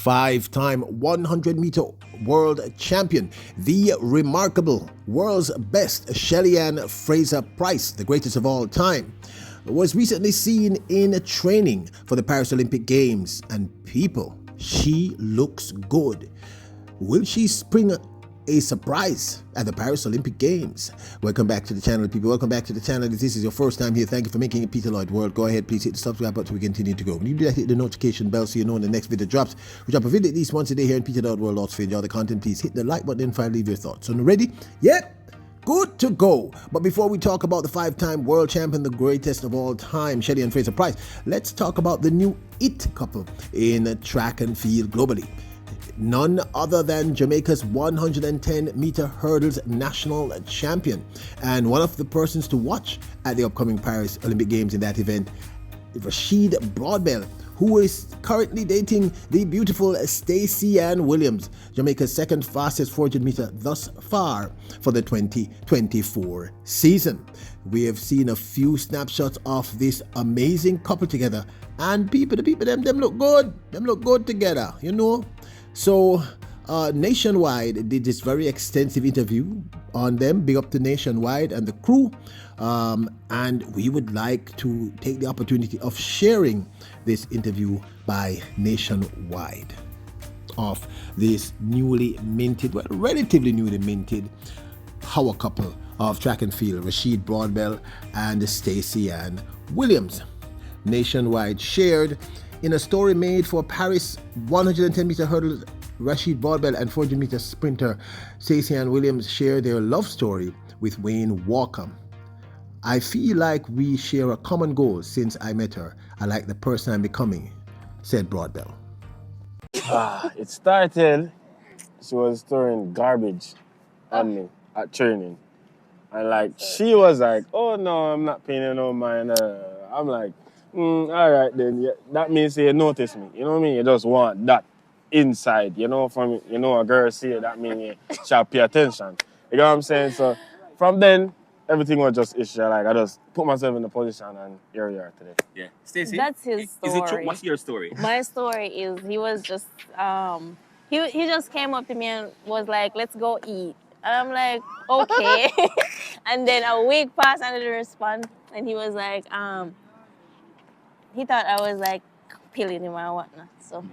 Five-time 100-meter world champion, the remarkable world's best Shelly-Ann Fraser-Pryce, the greatest of all time, was recently seen in training for the Paris Olympic Games. And people, she looks good. Will she spring a surprise at the Paris Olympic Games? Welcome back to the channel, people. Welcome back to the channel. If this is your first time here, thank you for making it Peter Lloyd World. Go ahead, please hit the subscribe button so we continue to grow. When you do that, hit the notification bell so you know when the next video drops. We drop a video at least once a day here in Peter Lloyd World. Also, if you enjoy the content, please hit the like button and finally leave your thoughts. So, ready? Yep. Good to go. But before we talk about the five-time world champion, the greatest of all time, Shelly-Ann Fraser-Pryce, let's talk about the new IT couple in track and field globally. None other than Jamaica's 110-meter hurdles national champion and one of the persons to watch at the upcoming Paris Olympic Games in that event, Rashid Broadbell, who is currently dating the beautiful Stacey-Ann Williams, Jamaica's second fastest 400-meter thus far for the 2024 season. We have seen a few snapshots of this amazing couple together, and the people, them look good. Them look good together, you know. So Nationwide did this very extensive interview on them. Big up to Nationwide and the crew. And we would like to take the opportunity of sharing this interview by Nationwide of this newly minted, well, relatively newly minted power couple of track and field, Rashid Broadbell and Stacey-Ann Williams. Nationwide shared in a story made for Paris 110-meter hurdles, Rashid Broadbell and 400-meter sprinter Stacey-Ann Williams share their love story with Wayne Walker. I feel like we share a common goal since I met her. I like the person I'm becoming, said Broadbell. It started, she was throwing garbage on me at training. And like, she was like, oh no, I'm not paying no mind. I'm like, all right then, yeah, that means you notice me, you know what I mean? You just want that inside, you know, from, you know, a girl see it, that means you shall pay attention. You know what I'm saying? So from then, everything was just issue. Like, I just put myself in the position and here we are today. Yeah. Stacey? That's his story. Is it true? What's your story? My story is he was just, he just came up to me and was like, let's go eat. And I'm like, okay. And then a week passed and I didn't respond. And he was like, he thought I was like pilling him or whatnot. So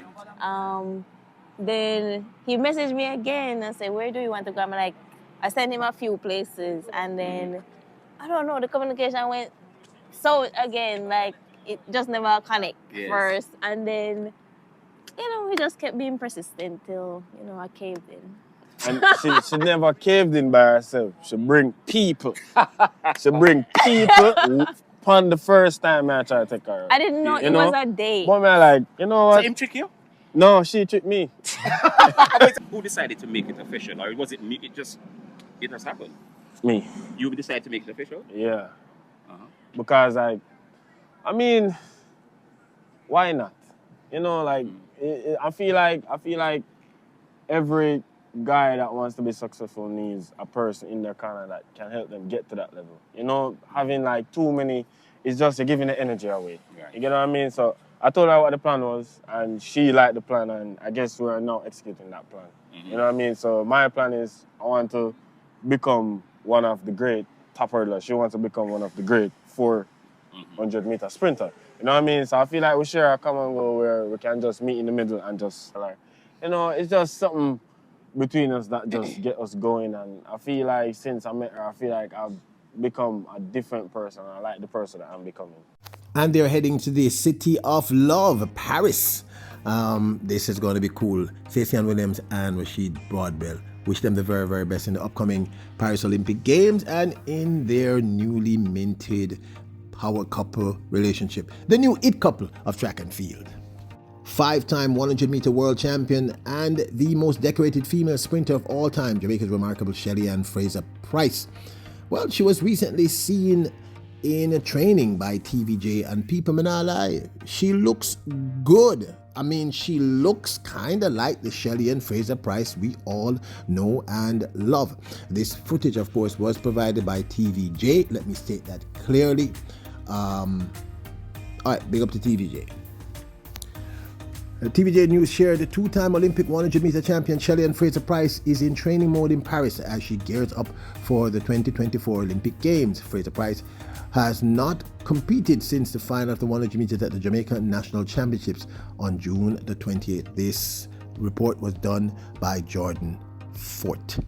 then he messaged me again and said, where do you want to go? I'm like, I sent him a few places and then, I don't know, the communication went so again, like it just never connect first. And then, you know, he just kept being persistent till, you know, I caved in. And she never caved in by herself. She bring people. She bring people. On the first time I tried to take her out. I didn't know it was a date. But man, like, you know what? So him trick you? No, she tricked me. Who decided to make it official? Or was it me? It just happened? Me. You decided to make it official? Yeah. Because, like, I mean, why not? You know, like, I feel like every guy that wants to be successful needs a person in their corner that can help them get to that level. You know, having like too many, it's just you're giving the energy away. Right. You get what I mean? So I told her what the plan was and she liked the plan and I guess we're now executing that plan. You know what I mean? So my plan is I want to become one of the great top hurdlers. She wants to become one of the great 400-meter sprinter. You know what I mean? So I feel like we share a common goal where we can just meet in the middle and just like, you know, it's just something between us that just get us going. And I feel like since I met her, I feel like I've become a different person. I like the person that I'm becoming. And they're heading to the city of love, Paris. This is going to be cool. Stacey-Ann Williams and Rashid Broadbell. Wish them the very, very best in the upcoming Paris Olympic Games and in their newly minted power couple relationship. The new IT couple of track and field. Five-time 100-meter world champion and the most decorated female sprinter of all time, Jamaica's remarkable Shelly-Ann Fraser-Pryce. Well, she was recently seen in training by TVJ and people, may not lie, she looks good. I mean, she looks kind of like the Shelly-Ann Fraser-Pryce we all know and love. This footage, of course, was provided by TVJ. Let me state that clearly. All right, big up to TVJ. TVJ News shared the two-time Olympic 100-meter champion Shelly-Ann Fraser-Pryce is in training mode in Paris as she gears up for the 2024 Olympic Games. Fraser-Pryce has not competed since the final of the 100 meters at the Jamaica National Championships on June the 28th. This report was done by Jordan Fort.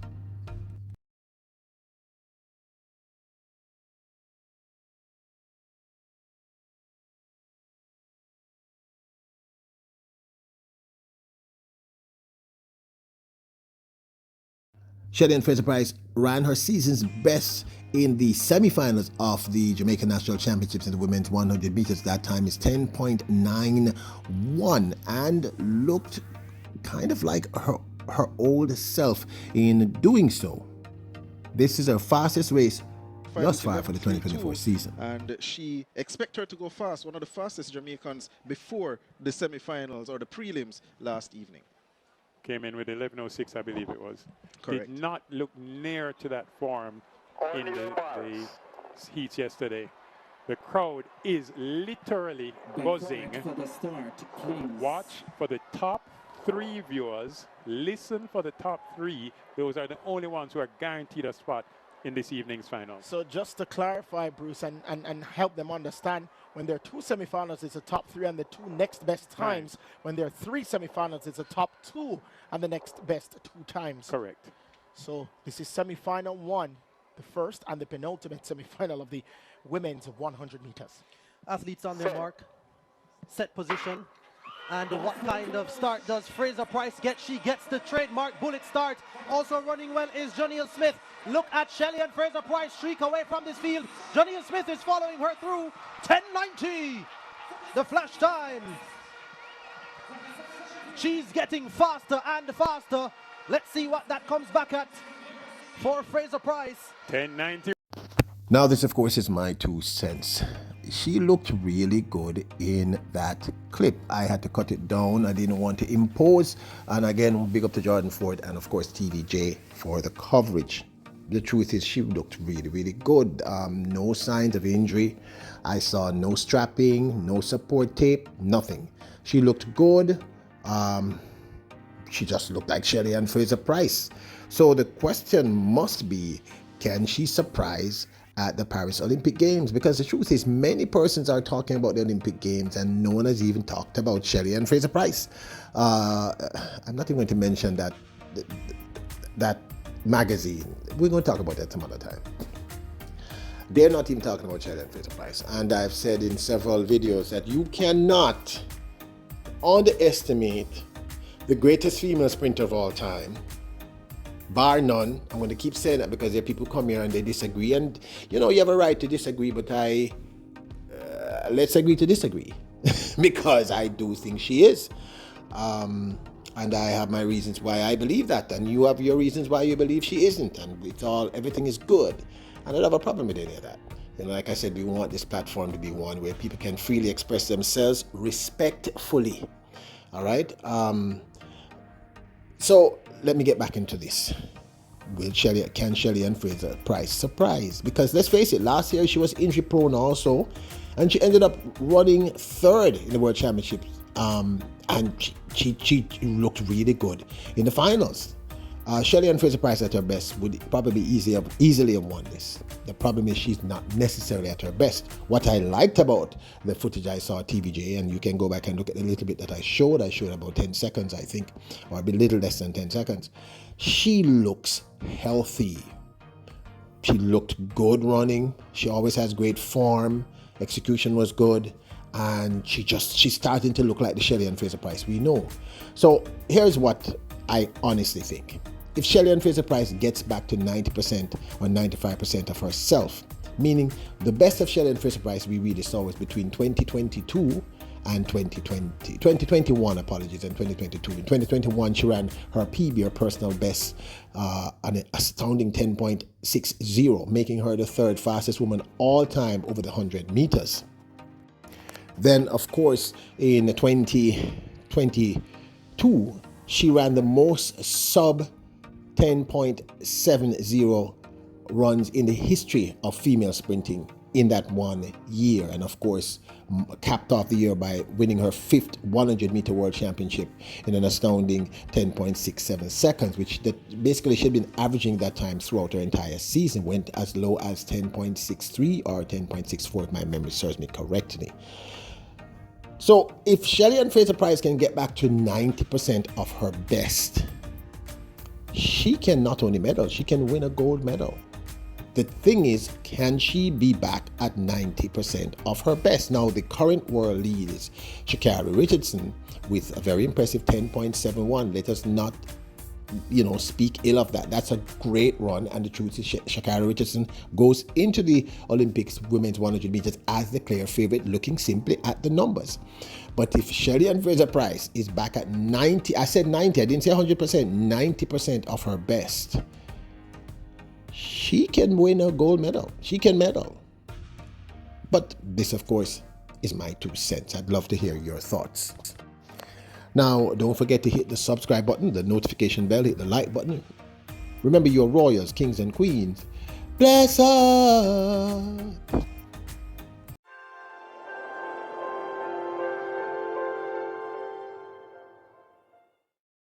Shelly-Ann Fraser-Pryce ran her season's best in the semi-finals of the Jamaica National Championships in the women's 100 meters. That time is 10.91 and looked kind of like her old self in doing so. This is her fastest race thus far for the 2024 season. And she expect her to go fast, one of the fastest Jamaicans before the semi-finals or the prelims last evening. Came in with 11:06, I believe it was. Correct. Did not look near to that form in the heats yesterday. The crowd is literally buzzing. Watch for the top 3 viewers. Listen for the top 3. Those are the only ones who are guaranteed a spot in this evening's final. So just to clarify, Bruce, and help them understand, when there are 2 semifinals, it's the top 3 and the 2 next best times. Right. When there are 3 semifinals, it's the top 2 and the next best 2 times. Correct. So this is semifinal 1, the first and the penultimate semifinal of the women's 100 meters. Athletes on their mark, set position. And what kind of start does Fraser-Pryce get? She gets the trademark bullet start. Also running well is Joniel Smith. Look at Shelly-Ann Fraser-Pryce streak away from this field. Joniel Smith is following her through. 10:90, the flash time. She's getting faster and faster. Let's see what that comes back at for Fraser-Pryce. 10:90. Now this, of course, is my 2 cents. She looked really good in that clip. I had to cut it down. I didn't want to impose. And again, big up to Jordan Ford and, of course, TVJ for the coverage. The truth is she looked really, really good. No signs of injury. I saw no strapping, no support tape, nothing. She looked good. She just looked like Shelly-Ann Fraser-Pryce. So the question must be, can she surprise at the Paris Olympic Games? Because the truth is, many persons are talking about the Olympic Games and no one has even talked about Shelly-Ann Fraser-Pryce. I'm not even going to mention that magazine. We're going to talk about that some other time. They're not even talking about Shelly-Ann Fraser-Pryce. And I've said in several videos that you cannot underestimate the greatest female sprinter of all time, bar none. I'm going to keep saying that because there are people who come here and they disagree. And, you have a right to disagree, but let's agree to disagree. Because I do think she is. And I have my reasons why I believe that. And you have your reasons why you believe she isn't. And everything is good. And I don't have a problem with any of that. Like I said, we want this platform to be one where people can freely express themselves respectfully. All right? So let me get back into this. Can Shelly-Ann Fraser-Pryce surprise? Because let's face it, last year she was injury prone also, and she ended up running 3rd in the World Championships. And she looked really good in the finals. Shelly-Ann Fraser-Pryce at her best would probably easily have won this. The problem is she's not necessarily at her best. What I liked about the footage I saw at TVJ, and you can go back and look at the little bit that I showed about 10 seconds, I think, or a little less than 10 seconds. She looks healthy. She looked good running. She always has great form. Execution was good. And she's starting to look like the Shelly-Ann Fraser-Pryce we know. So here's what I honestly think. If Shelly-Ann Fraser-Pryce gets back to 90% or 95% of herself, meaning the best of Shelly-Ann Fraser-Pryce we really saw was between 2022 and 2021, apologies, and 2022. In 2021, she ran her PB, her personal best, an astounding 10.60, making her the 3rd fastest woman all time over the 100 meters. Then, of course, in 2022, she ran the most sub 10.70 runs in the history of female sprinting in that 1 year, and of course capped off the year by winning her 5th 100-meter world championship in an astounding 10.67 seconds, which basically she'd been averaging that time throughout her entire season. Went as low as 10.63 or 10.64 if my memory serves me correctly. So if Shelly-Ann Fraser-Pryce can get back to 90% of her best, she can not only medal, she can win a gold medal. The thing is, can she be back at 90% of her best? Now, the current world lead is Sha'Carri Richardson with a very impressive 10.71. Let us not, speak ill of that. That's a great run, and the truth is Sha'Carri Richardson goes into the Olympics women's 100 meters as the clear favorite, looking simply at the numbers. But if Shelly-Ann Fraser-Pryce is back at 90, I said 90, I didn't say 100%, 90% of her best, she can win a gold medal. She can medal. But this, of course, is my 2 cents. I'd love to hear your thoughts. Now, don't forget to hit the subscribe button, the notification bell, hit the like button. Remember, your royals, kings and queens, bless us.